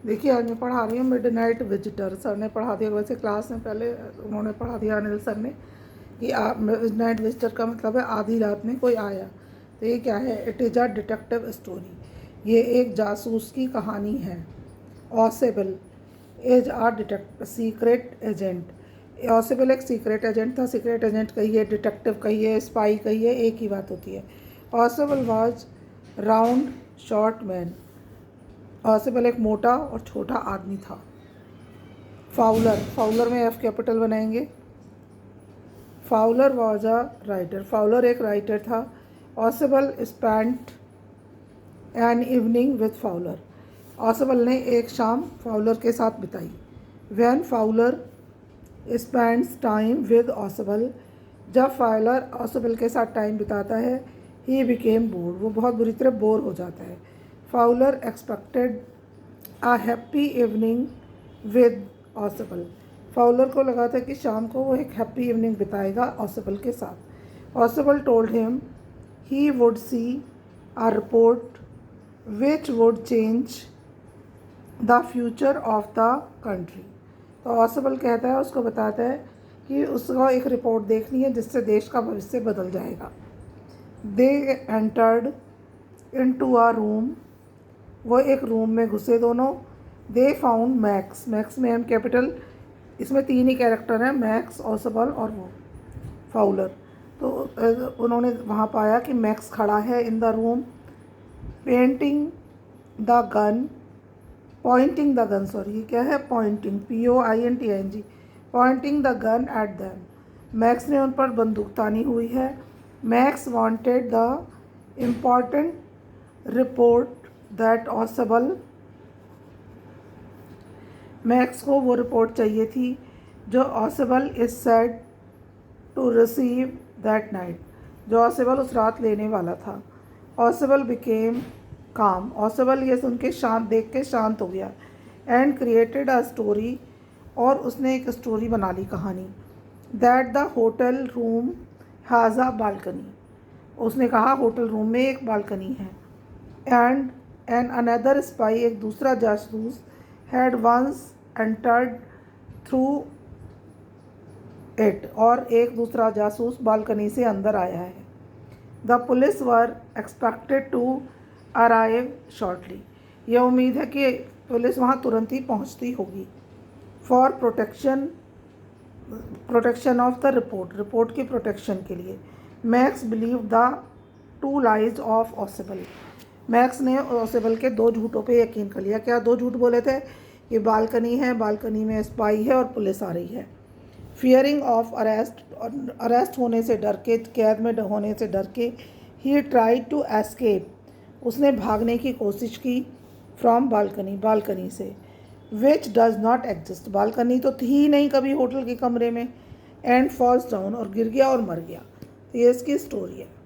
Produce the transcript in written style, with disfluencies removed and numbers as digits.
देखिए आज मैं पढ़ा रही हूँ मिडनाइट विजिटर। सर ने पढ़ा दिया, वैसे क्लास में पहले उन्होंने पढ़ा दिया अनिल सर ने कि मिडनाइट विजिटर का मतलब है आधी रात में कोई आया। तो ये क्या है? It is a detective story. ये एक जासूस की कहानी है। Ausable is a secret agent. Ausable एक सीक्रेट एजेंट था। सीक्रेट एजेंट कहिए, डिटेक्टिव कहिए, स्पाई कहिए, एक ही बात होती है। Ausable was round short man. Ausable एक मोटा और छोटा आदमी था। फाउलर, फाउलर में एफ कैपिटल बनाएंगे। Fowler was a writer. Fowler एक राइटर था। Ausable spent an evening with Fowler. Ausable ने एक शाम फाउलर के साथ बिताई। Van Fowler spends time with Ossable, जब फाउलर ऑसेबल के साथ टाइम बिताता है, ही बिकेम बोर्ड, वो बहुत बुरी तरह बोर हो जाता है। Fowler expected a happy evening with Ausable. Fowler को लगा था कि शाम को वो एक हैप्पी इवनिंग बिताएगा ऑसेबल के साथ। Ausable told him he would see a report which would change the future of the country. तो ऑसेबल कहता है, उसको बताता है कि उसको एक रिपोर्ट देखनी है जिससे देश का भविष्य बदल जाएगा। They entered into a room, वो एक रूम में घुसे दोनों। दे फाउंड मैक्स, मैक्स में एम कैपिटल, इसमें तीन ही कैरेक्टर हैं, मैक्स, ऑसेबल और वो फाउलर। तो उन्होंने वहाँ पाया कि मैक्स खड़ा है in the room, painting the gun, pointing the gun, sorry ये क्या है? Pointing, POINTING, pointing the gun at them. Max ने उन पर बंदूक तानी हुई है। Max wanted the important report that Ossable, Max को वो रिपोर्ट चाहिए थी जो Ossable is said to receive that night, जो ऑसेबल उस रात लेने वाला था। ऑसेबल बिकेम काम, ऑसेबल ये सुन के शांत, देख के शांत हो गया। एंड क्रिएटेड अ स्टोरी, और उसने एक स्टोरी बना ली, कहानी। That the hotel room has a balcony, उसने कहा होटल रूम में एक बालकनी है। एंड एन अनदर स्पाई, एक दूसरा जासूस, had once entered through it, और एक दूसरा जासूस बालकनी से अंदर आया है। The police were expected to arrive shortly, यह उम्मीद है कि पुलिस वहाँ तुरंत ही पहुँचती होगी। For protection of the report, report की प्रोटेक्शन के लिए। Max believe the two lies of Ausable, max ने ऑसेबल के दो झूठों पे यकीन कर लिया। क्या दो झूठ बोले थे? कि बालकनी है, बालकनी में स्पाई है और पुलिस आ रही है। फियरिंग ऑफ अरेस्ट, अरेस्ट होने से डर के, कैद में होने से डर के, ही ट्राइड टू एस्केप, उसने भागने की कोशिश की। फ्रॉम बालकनी, बालकनी से। Which does not exist, balcony तो थी ही नहीं कभी होटल के कमरे में। एंड फॉल्स डाउन, और गिर गया और मर गया। तो ये इसकी स्टोरी है।